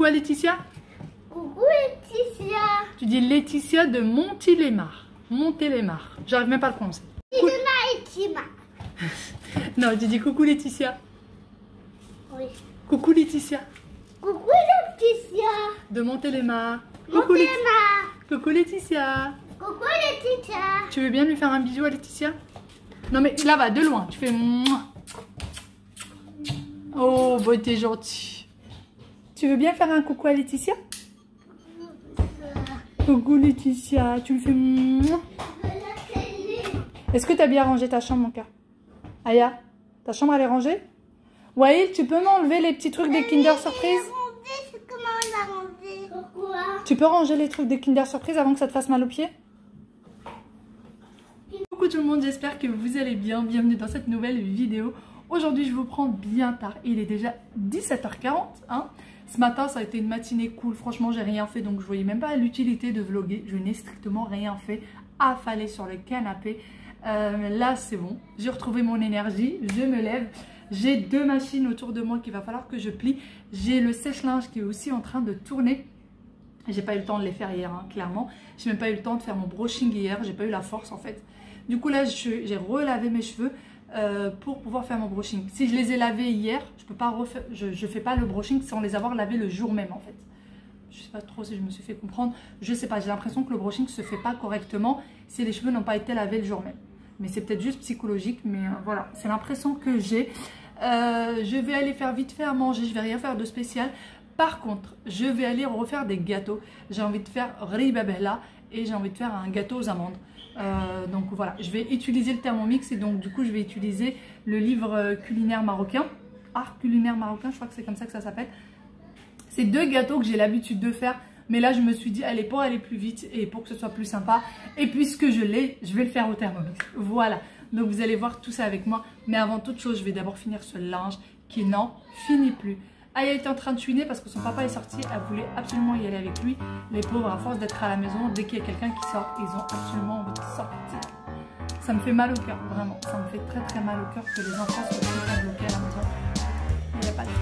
coucou à Laetitia? Coucou Laetitia. Tu dis Laetitia de Montélimar. Montélimar. J'arrive même pas à le prononcer. C'est de Laetitia. Non, tu dis coucou Laetitia. Oui. Coucou Laetitia. Coucou Laetitia. De Montélimar. Coucou Laetitia. Coucou Laetitia. Coucou Laetitia. Tu veux bien lui faire un bisou à Laetitia? Non mais là va de loin, tu fais mouah. Oh bah t'es gentil. Tu veux bien faire un coucou à Laetitia? Coucou Laetitia, tu lui fais mouah. Est-ce que tu as bien rangé ta chambre mon cœur? Aya, ta chambre elle est rangée? Waïl, tu peux m'enlever les petits trucs des Kinder Surprise? Comment on l'a rangé? Pourquoi? Tu peux ranger les trucs des Kinder Surprise avant que ça te fasse mal aux pieds? Coucou tout le monde, j'espère que vous allez bien. Bienvenue dans cette nouvelle vidéo. Aujourd'hui, je vous prends bien tard. Il est déjà 17h40. Hein. Ce matin, ça a été une matinée cool. Franchement, j'ai rien fait, donc je voyais même pas l'utilité de vlogger. Je n'ai strictement rien fait. Affalée sur le canapé. Là, c'est bon. J'ai retrouvé mon énergie. Je me lève. J'ai deux machines autour de moi qu'il va falloir que je plie. J'ai le sèche-linge qui est aussi en train de tourner. J'ai pas eu le temps de les faire hier, hein, clairement. J'ai même pas eu le temps de faire mon brushing hier. J'ai pas eu la force en fait. Du coup là, j'ai relavé mes cheveux pour pouvoir faire mon brushing. Si je les ai lavés hier, je peux pas refaire. Je fais pas le brushing sans les avoir lavés le jour même en fait. Je sais pas trop si je me suis fait comprendre. Je sais pas. J'ai l'impression que le brushing se fait pas correctement si les cheveux n'ont pas été lavés le jour même. Mais c'est peut-être juste psychologique. Mais voilà, c'est l'impression que j'ai. Je vais aller faire vite fait à manger. Je vais rien faire de spécial. Par contre, je vais aller refaire des gâteaux. J'ai envie de faire ribabella et j'ai envie de faire un gâteau aux amandes. Donc voilà, je vais utiliser le Thermomix et donc du coup je vais utiliser le livre culinaire marocain. Art culinaire marocain, je crois que c'est comme ça que ça s'appelle. C'est deux gâteaux que j'ai l'habitude de faire. Mais là je me suis dit, allez, pour aller plus vite et pour que ce soit plus sympa. Et puisque je l'ai, je vais le faire au Thermomix. Voilà, donc vous allez voir tout ça avec moi. Mais avant toute chose, je vais d'abord finir ce linge qui n'en finit plus. Aya était en train de chouiner parce que son papa est sorti. Elle voulait absolument y aller avec lui. Les pauvres, à force d'être à la maison, dès qu'il y a quelqu'un qui sort, ils ont absolument envie de sortir. Ça me fait mal au cœur, vraiment. Ça me fait très très mal au cœur que les enfants soient tout le temps bloqués à la maison. Il n'y a pas de choix.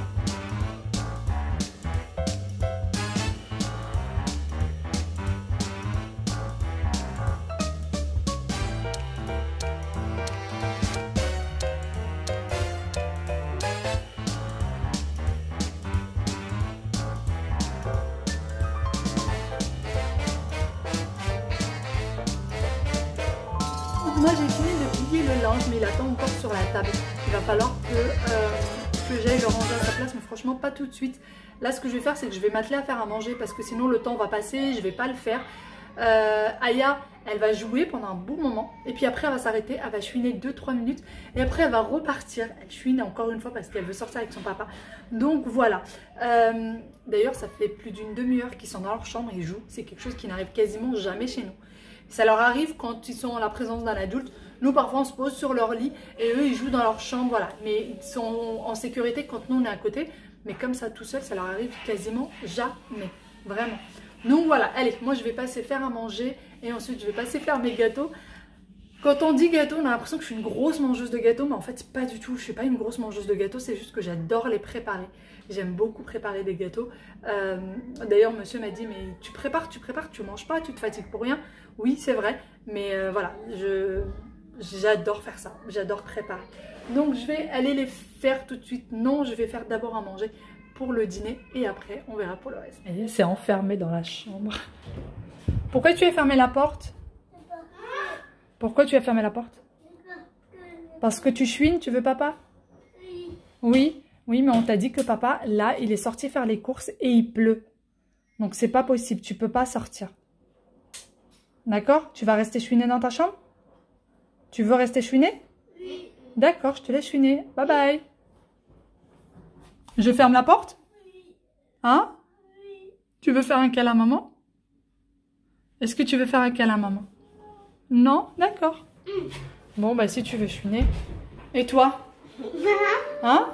Moi j'ai fini de plier le linge mais il attend encore sur la table. Il va falloir que j'aille le ranger à sa place mais franchement pas tout de suite. Là ce que je vais faire c'est que je vais m'atteler à faire à manger parce que sinon le temps va passer, je vais pas le faire. Aya elle va jouer pendant un bon moment et puis après elle va s'arrêter, elle va chouiner 2-3 minutes et après elle va repartir. Elle chouine encore une fois parce qu'elle veut sortir avec son papa. Donc voilà. D'ailleurs ça fait plus d'une demi-heure qu'ils sont dans leur chambre et jouent. C'est quelque chose qui n'arrive quasiment jamais chez nous. Ça leur arrive quand ils sont en la présence d'un adulte. Nous, parfois, on se pose sur leur lit et eux, ils jouent dans leur chambre, voilà. Mais ils sont en sécurité quand nous, on est à côté. Mais comme ça, tout seul, ça leur arrive quasiment jamais. Vraiment. Donc voilà, allez, moi, je vais passer faire à manger et ensuite, je vais passer faire mes gâteaux. Quand on dit gâteau, on a l'impression que je suis une grosse mangeuse de gâteaux, mais en fait, pas du tout. Je ne suis pas une grosse mangeuse de gâteaux, c'est juste que j'adore les préparer. J'aime beaucoup préparer des gâteaux. D'ailleurs, monsieur m'a dit, mais tu prépares, tu manges pas, tu te fatigues pour rien. Oui, c'est vrai, mais voilà, j'adore faire ça, j'adore préparer. Donc, je vais aller les faire tout de suite. Non, je vais faire d'abord à manger pour le dîner et après, on verra pour le reste. Et c'est enfermé dans la chambre. Pourquoi tu as fermé la porte? Pourquoi tu as fermé la porte? Parce que tu chouines, tu veux papa? Oui, oui, mais on t'a dit que papa, là, il est sorti faire les courses et il pleut. Donc, c'est pas possible, tu peux pas sortir. D'accord? Tu vas rester chouiner dans ta chambre? Tu veux rester chouiner? Oui. D'accord, je te laisse chouiner. Bye bye. Je ferme la porte? Oui. Hein? Oui. Tu veux faire un câlin à maman? Est-ce que tu veux faire un câlin à maman? Non? D'accord. Bon, bah si tu veux chouiner. Et toi? Hein?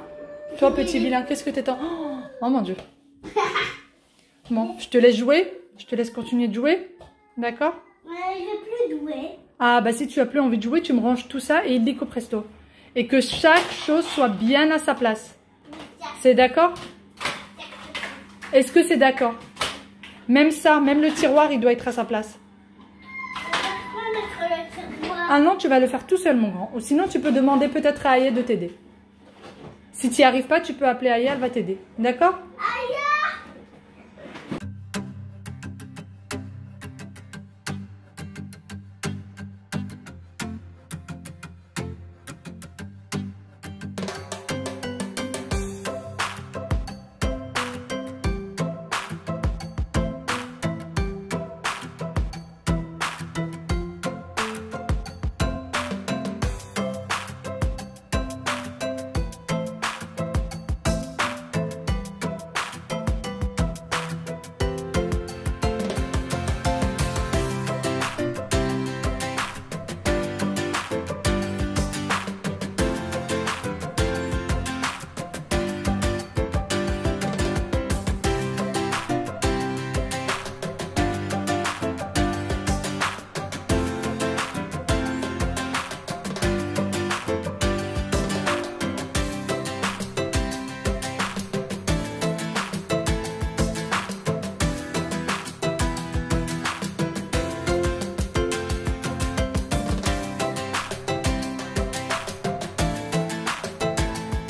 Toi, petit vilain, qu'est-ce que t'es en... Oh mon Dieu. Bon, je te laisse jouer. Je te laisse continuer de jouer. D'accord? Je plus doué. Ah, bah si tu as plus envie de jouer, tu me ranges tout ça et illico presto. Et que chaque chose soit bien à sa place. C'est d'accord? Est-ce que c'est d'accord? Même ça, même le tiroir, il doit être à sa place. Ah non, tu vas le faire tout seul, mon grand. Ou sinon, tu peux demander peut-être à Aya de t'aider. Si tu n'y arrives pas, tu peux appeler Aya, elle va t'aider. D'accord?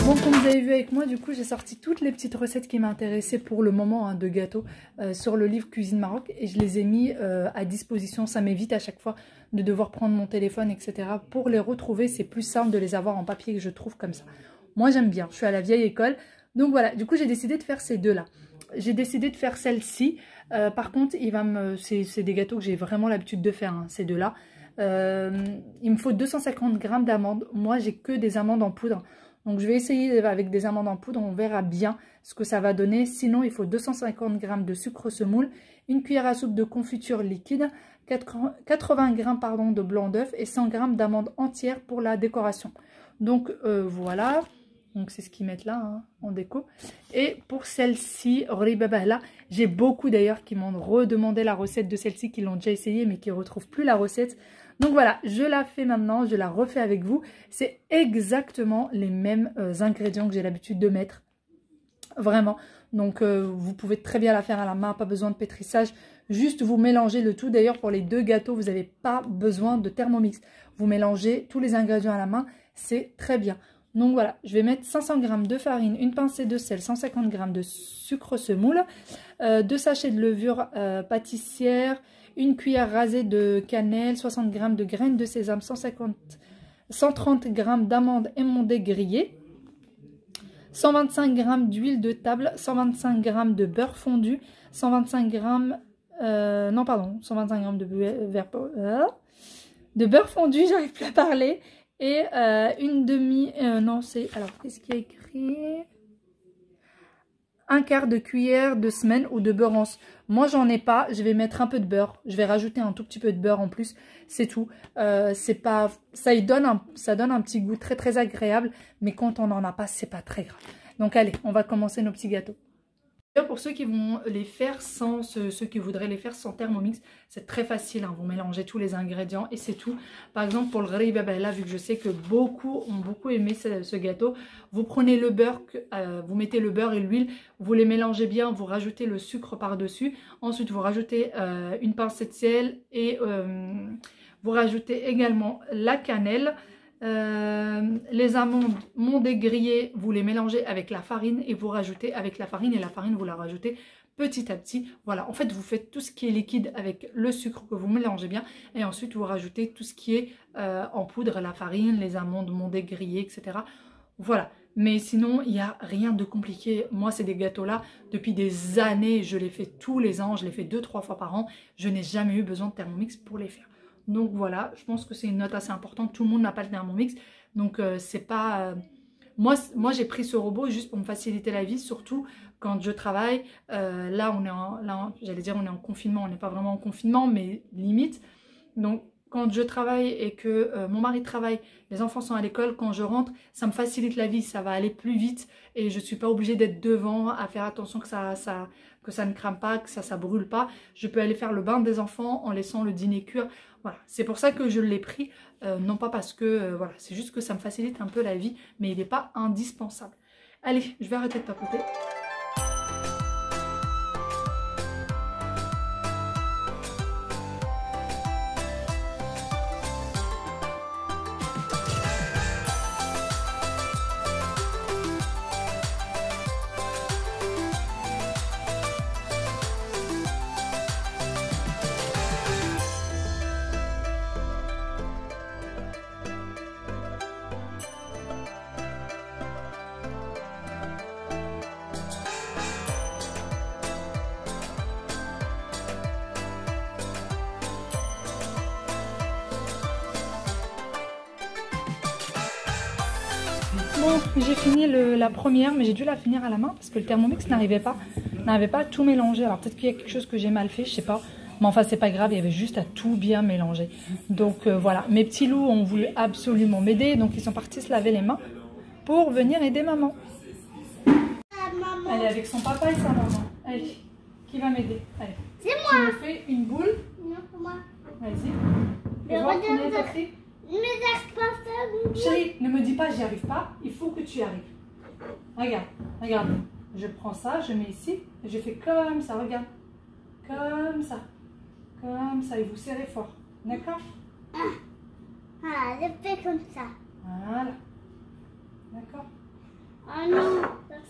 Bon, comme vous avez vu avec moi, du coup, j'ai sorti toutes les petites recettes qui m'intéressaient pour le moment, hein, de gâteaux sur le livre Cuisine Maroc. Et je les ai mis à disposition. Ça m'évite à chaque fois de devoir prendre mon téléphone, etc. Pour les retrouver, c'est plus simple de les avoir en papier que je trouve comme ça. Moi, j'aime bien. Je suis à la vieille école. Donc voilà, du coup, j'ai décidé de faire ces deux-là. J'ai décidé de faire celle-ci. Par contre, c'est des gâteaux que j'ai vraiment l'habitude de faire, hein, ces deux-là. Il me faut 250 g d'amandes. Moi, j'ai que des amandes en poudre. Donc, je vais essayer avec des amandes en poudre. On verra bien ce que ça va donner. Sinon, il faut 250 g de sucre semoule, une cuillère à soupe de confiture liquide, 80 g pardon, de blanc d'œuf et 100 g d'amandes entières pour la décoration. Donc, voilà. Donc, c'est ce qu'ils mettent là, hein, en déco. Et pour celle-ci, j'ai beaucoup d'ailleurs qui m'ont redemandé la recette de celle-ci, qui l'ont déjà essayé mais qui ne retrouvent plus la recette. Donc voilà, je la fais maintenant, je la refais avec vous. C'est exactement les mêmes ingrédients que j'ai l'habitude de mettre. Vraiment. Donc vous pouvez très bien la faire à la main, pas besoin de pétrissage. Juste vous mélangez le tout. D'ailleurs pour les deux gâteaux, vous n'avez pas besoin de Thermomix. Vous mélangez tous les ingrédients à la main, c'est très bien. Donc voilà, je vais mettre 500 g de farine, une pincée de sel, 150 g de sucre semoule, 2 sachets de levure pâtissière, une cuillère rasée de cannelle, 60 g de graines de sésame, 130 g d'amandes émondées grillées, 125 g d'huile de table, 125 g de beurre fondu, 125 g, 125 g de beurre fondu, j'arrive plus à parler, et une demi, alors qu'est-ce qu'il y a écrit? Un quart de cuillère de semaine ou de beurre en... Moi, j'en ai pas. Je vais mettre un peu de beurre. Je vais rajouter un tout petit peu de beurre en plus. C'est tout. C'est pas... ça donne un petit goût très très agréable. Mais quand on n'en a pas, c'est pas très grave. Donc allez, on va commencer nos petits gâteaux. Pour ceux qui vont les faire sans, ceux qui voudraient les faire sans Thermomix, c'est très facile, hein, vous mélangez tous les ingrédients et c'est tout. Par exemple pour le ghariba là, vu que je sais que beaucoup ont beaucoup aimé ce gâteau, vous prenez le beurre, vous mettez le beurre et l'huile, vous les mélangez bien, vous rajoutez le sucre par-dessus, ensuite vous rajoutez une pincée de sel et vous rajoutez également la cannelle. Les amandes mondées grillées, vous les mélangez avec la farine et vous rajoutez avec la farine, et la farine vous la rajoutez petit à petit. Voilà, en fait vous faites tout ce qui est liquide avec le sucre que vous mélangez bien, et ensuite vous rajoutez tout ce qui est en poudre, la farine, les amandes mondées grillées, etc. Voilà, mais sinon il n'y a rien de compliqué. Moi c'est des gâteaux là, depuis des années, je les fais tous les ans, je les fais 2-3 fois par an, je n'ai jamais eu besoin de Thermomix pour les faire. Donc voilà, je pense que c'est une note assez importante. Tout le monde n'a pas le Thermomix. Donc c'est pas... Moi j'ai pris ce robot juste pour me faciliter la vie. Surtout quand je travaille. Là, j'allais dire on est en confinement. On n'est pas vraiment en confinement, mais limite. Donc quand je travaille et que mon mari travaille, les enfants sont à l'école, quand je rentre, ça me facilite la vie. Ça va aller plus vite. Et je ne suis pas obligée d'être devant, à faire attention que ça ne crame pas, que ça brûle pas. Je peux aller faire le bain des enfants en laissant le dîner cuire. Voilà, c'est pour ça que je l'ai pris, non pas parce que, voilà, c'est juste que ça me facilite un peu la vie, mais il n'est pas indispensable. Allez, je vais arrêter de papoter. Bon, j'ai fini la première, mais j'ai dû la finir à la main parce que le Thermomix n'arrivait pas à tout mélanger. Alors peut-être qu'il y a quelque chose que j'ai mal fait, je sais pas. Mais enfin, c'est pas grave, il y avait juste à tout bien mélanger. Donc voilà, mes petits loups ont voulu absolument m'aider, donc ils sont partis se laver les mains pour venir aider maman. Elle est avec son papa et sa maman. Allez, qui va m'aider? Allez. C'est moi. Tu me fais une boule. Non, c'est moi. Vas-y. Mais Et voir regarde, combien t'as fait. Mais j'arrive pas à faire une Chérie, ne me dis pas j'y arrive pas, il faut que tu y arrives. Regarde, regarde. Je prends ça, je mets ici, et je fais comme ça, regarde. Comme ça. Comme ça, et vous serrez fort. D'accord? Voilà, je fais comme ça. Voilà. D'accord? Oh non.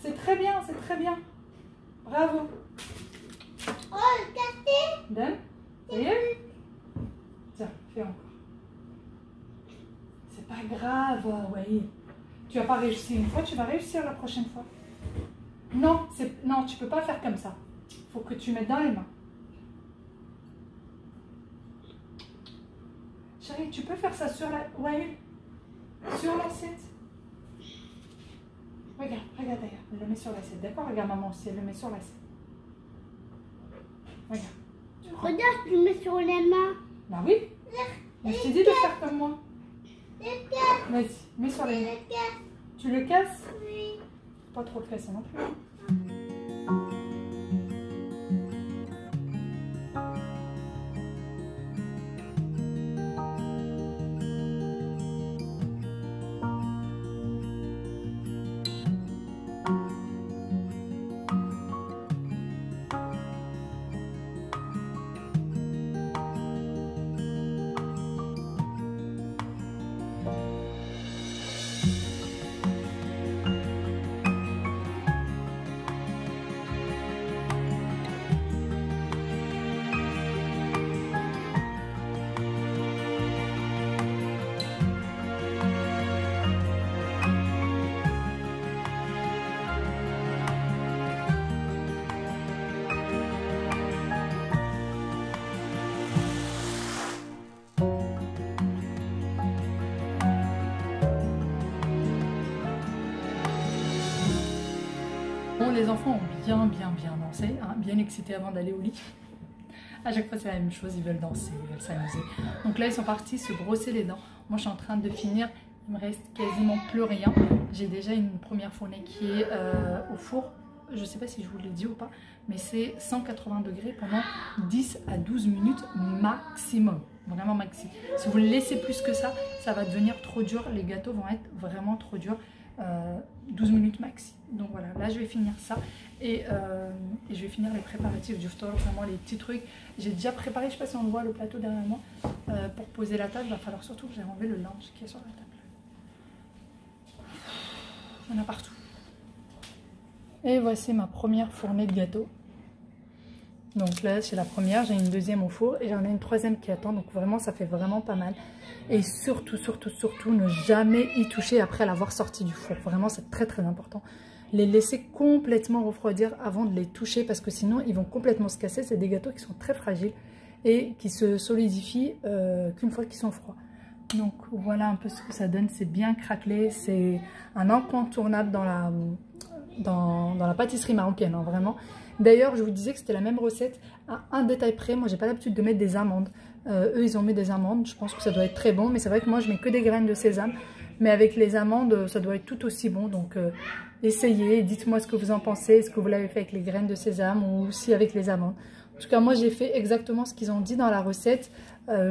C'est très bien, c'est très bien. Bravo. Oh, cassé. Donne. Ça y est? Tiens, fais encore. C'est pas grave, ouais. Tu n'as pas réussi une fois, tu vas réussir la prochaine fois. Non, non, tu peux pas faire comme ça. Il faut que tu mettes dans les mains. Chérie, tu peux faire ça sur la... Ouais, sur l'assiette. Regarde, regarde d'ailleurs. Elle le met sur l'assiette, d'accord? Regarde maman aussi, elle le met sur l'assiette. Regarde. Regarde, tu mets sur les mains. Bah oui. Mais je t'ai dit de faire comme moi. Vas-y, mets sur les mains. Tu le casses? Oui. Pas trop le casser non plus. Bon, les enfants ont bien dansé, hein, bien excités avant d'aller au lit. À chaque fois c'est la même chose, ils veulent danser, ils veulent s'amuser. Donc là ils sont partis se brosser les dents. Moi je suis en train de finir, il me reste quasiment plus rien. J'ai déjà une première fournée qui est au four. Je ne sais pas si je vous l'ai dit ou pas, mais c'est 180 degrés pendant 10 à 12 minutes maximum. Vraiment maxi. Si vous le laissez plus que ça, ça va devenir trop dur. Les gâteaux vont être vraiment trop durs. 12 minutes maxi. Donc voilà, là je vais finir ça et je vais finir les préparatifs du store, vraiment les petits trucs. J'ai déjà préparé, je sais pas si on le voit, le plateau derrière moi. Pour poser la table, il va falloir surtout que j'ai enlevé le linge qui est sur la table. Il y en a partout. Et voici ma première fournée de gâteaux. Donc là c'est la première, j'ai une deuxième au four et j'en ai une troisième qui attend, donc vraiment ça fait vraiment pas mal. Et surtout ne jamais y toucher après l'avoir sorti du four, vraiment c'est très important. Les laisser complètement refroidir avant de les toucher parce que sinon ils vont complètement se casser. C'est des gâteaux qui sont très fragiles et qui se solidifient qu'une fois qu'ils sont froids. Donc voilà un peu ce que ça donne, c'est bien craquelé, c'est un incontournable dans la pâtisserie marocaine, hein, vraiment. D'ailleurs, je vous disais que c'était la même recette à un détail près. Moi, j'ai pas l'habitude de mettre des amandes. Eux, ils ont mis des amandes. Je pense que ça doit être très bon. Mais c'est vrai que moi, je mets que des graines de sésame. Mais avec les amandes, ça doit être tout aussi bon. Donc, essayez. Dites-moi ce que vous en pensez. Est-ce que vous l'avez fait avec les graines de sésame ou aussi avec les amandes? En tout cas, moi, j'ai fait exactement ce qu'ils ont dit dans la recette.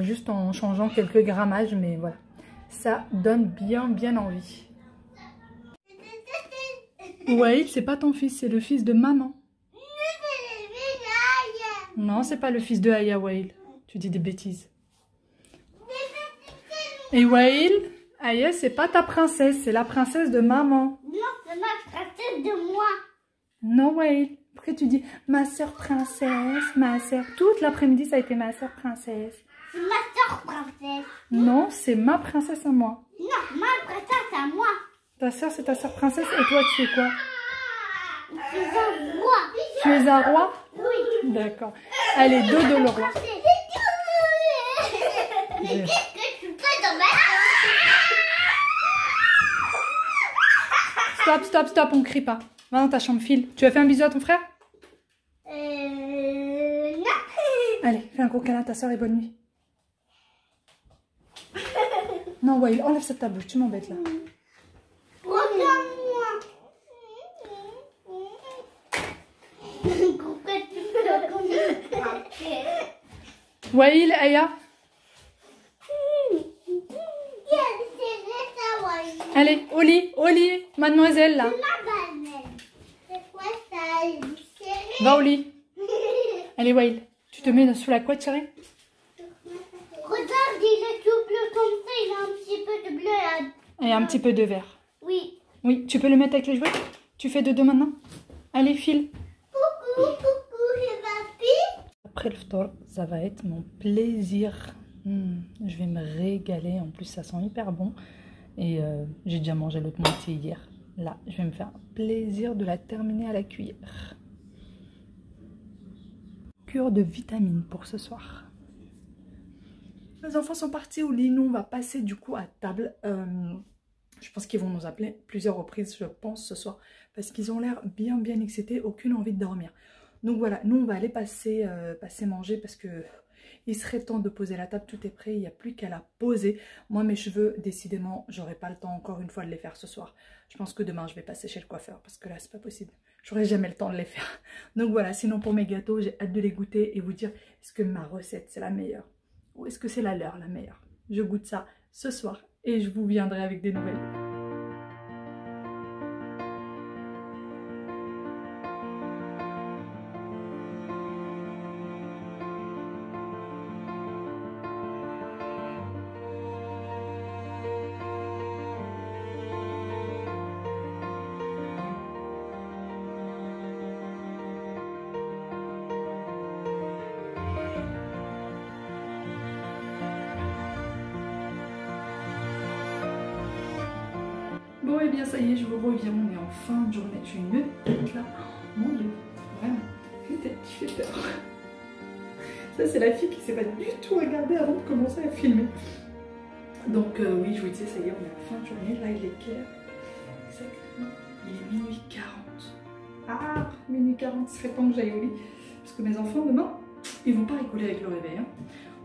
Juste en changeant quelques grammages. Mais voilà. Ça donne bien envie. Ouais, c'est pas ton fils. C'est le fils de maman. Non, c'est pas le fils de Aya Wael. Tu dis des bêtises. Et Wael, Aya, c'est pas ta princesse, c'est la princesse de maman. Non, c'est ma princesse de moi. Non, Wael. Pourquoi tu dis ma soeur princesse, ma soeur? Toute l'après-midi, ça a été ma soeur princesse. C'est ma soeur princesse. Non, c'est ma princesse à moi. Non, ma princesse à moi. Ta soeur, c'est ta soeur princesse et toi, tu fais quoi? Je suis un roi. Tu es un roi? Oui. D'accord. Allez, dodo le roi. Mais qu'est-ce que tu fais dans ma... Stop, stop, stop, on crie pas. Va dans ta chambre, file. Tu as fait un bisou à ton frère? Non. Allez, fais un gros câlin à ta soeur et bonne nuit. Non, ouais, enlève cette table, tu m'embêtes là. Regarde-moi. Pourquoi tu fais comme ça? Waïl, Aya. Allez, au lit, mademoiselle là. C'est quoi ça? Va au lit. Allez, Waïl, tu te mets sous la couette, chérie? Regarde, il est tout bleu comme ça, il a un petit peu de bleu là. Et un petit peu de vert. Oui. Oui, tu peux le mettre avec les jouets? Tu fais dodo maintenant? Allez, file. Coucou, c'est papy. Après le phtor, ça va être mon plaisir. Je vais me régaler. En plus, ça sent hyper bon. Et j'ai déjà mangé l'autre moitié hier. Là, je vais me faire plaisir de la terminer à la cuillère. Cure de vitamines pour ce soir. Les enfants sont partis au lit. Nous, on va passer du coup à table. Je pense qu'ils vont nous appeler plusieurs reprises, je pense, ce soir. Parce qu'ils ont l'air bien excités. Aucune envie de dormir. Donc voilà, nous, on va aller passer manger parce que... il serait temps de poser la table, tout est prêt, il n'y a plus qu'à la poser. Moi, mes cheveux, décidément, j'aurai pas le temps encore une fois de les faire ce soir. Je pense que demain, je vais passer chez le coiffeur parce que là, c'est pas possible. J'aurai jamais le temps de les faire. Donc voilà, sinon pour mes gâteaux, j'ai hâte de les goûter et vous dire, est-ce que ma recette, c'est la meilleure? Ou est-ce que c'est la leur, la meilleure? Je goûte ça ce soir et je vous viendrai avec des nouvelles. Bon et bien ça y est, je vous reviens, on est en fin de journée. J'ai une tête là, oh, mon dieu, vraiment, une tête qui fait peur. Ça c'est la fille qui ne sait pas du tout regarder avant de commencer à filmer. Donc oui, je vous disais, ça y est, on est en fin de journée. Là il est clair, exactement, il est minuit 40. Ah, minuit 40, ce serait temps que j'aille au lit. Parce que mes enfants demain, ils vont pas rigoler avec le réveil. Hein.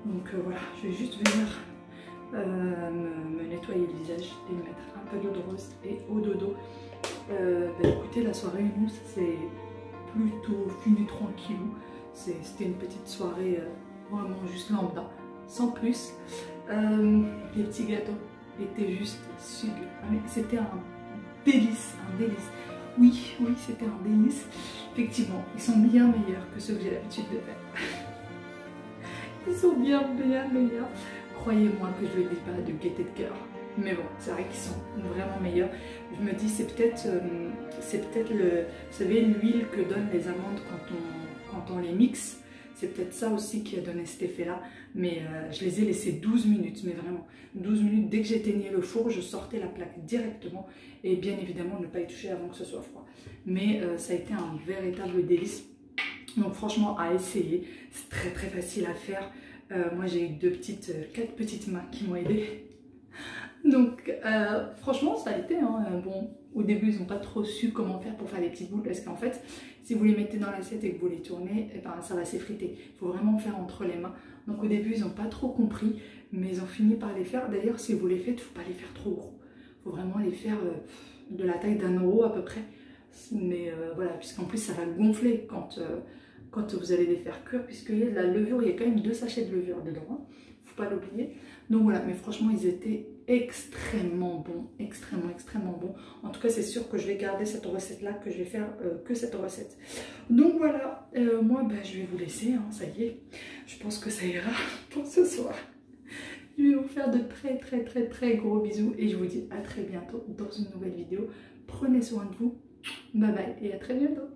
Donc voilà, je vais juste venir me nettoyer le visage et me mettre un peu d'eau de rose et au dodo. Écoutez, la soirée, nous, c'est plutôt fini tranquillou. C'était une petite soirée vraiment juste lambda, sans plus. Les petits gâteaux étaient juste sublimes. C'était un délice, Oui, c'était un délice. Effectivement, ils sont bien meilleurs que ceux que j'ai l'habitude de faire. Ils sont bien meilleurs. Croyez-moi que je ne le dis pas de gaieté de cœur. Mais bon, c'est vrai qu'ils sont vraiment meilleurs. Je me dis, c'est peut-être le... Vous savez, l'huile que donnent les amandes quand on les mixe. C'est peut-être ça aussi qui a donné cet effet-là. Mais je les ai laissés 12 minutes, mais vraiment. 12 minutes, dès que j'éteignais le four, je sortais la plaque directement. Et bien évidemment, ne pas y toucher avant que ce soit froid. Mais ça a été un véritable délice. Donc franchement, à essayer. C'est très facile à faire. Moi j'ai eu 4 petites mains qui m'ont aidé. Donc franchement ça a été, hein. Bon, au début ils n'ont pas trop su comment faire pour faire les petites boules parce qu'en fait si vous les mettez dans l'assiette et que vous les tournez, eh ben, ça va s'effriter. Il faut vraiment faire entre les mains. Donc au début ils n'ont pas trop compris mais ils ont fini par les faire. D'ailleurs si vous les faites, il ne faut pas les faire trop gros. Il faut vraiment les faire de la taille d'un euro à peu près. Mais voilà, puisqu'en plus ça va gonfler quand vous allez les faire cuire, puisqu'il y a de la levure, il y a quand même 2 sachets de levure dedans, hein. Faut pas l'oublier. Donc voilà, mais franchement ils étaient extrêmement bons, extrêmement bons. En tout cas c'est sûr que je vais garder cette recette là, que je vais faire que cette recette. Donc voilà, moi je vais vous laisser, hein, ça y est, je pense que ça ira pour ce soir. Je vais vous faire de très gros bisous et je vous dis à très bientôt dans une nouvelle vidéo. Prenez soin de vous, bye bye et à très bientôt.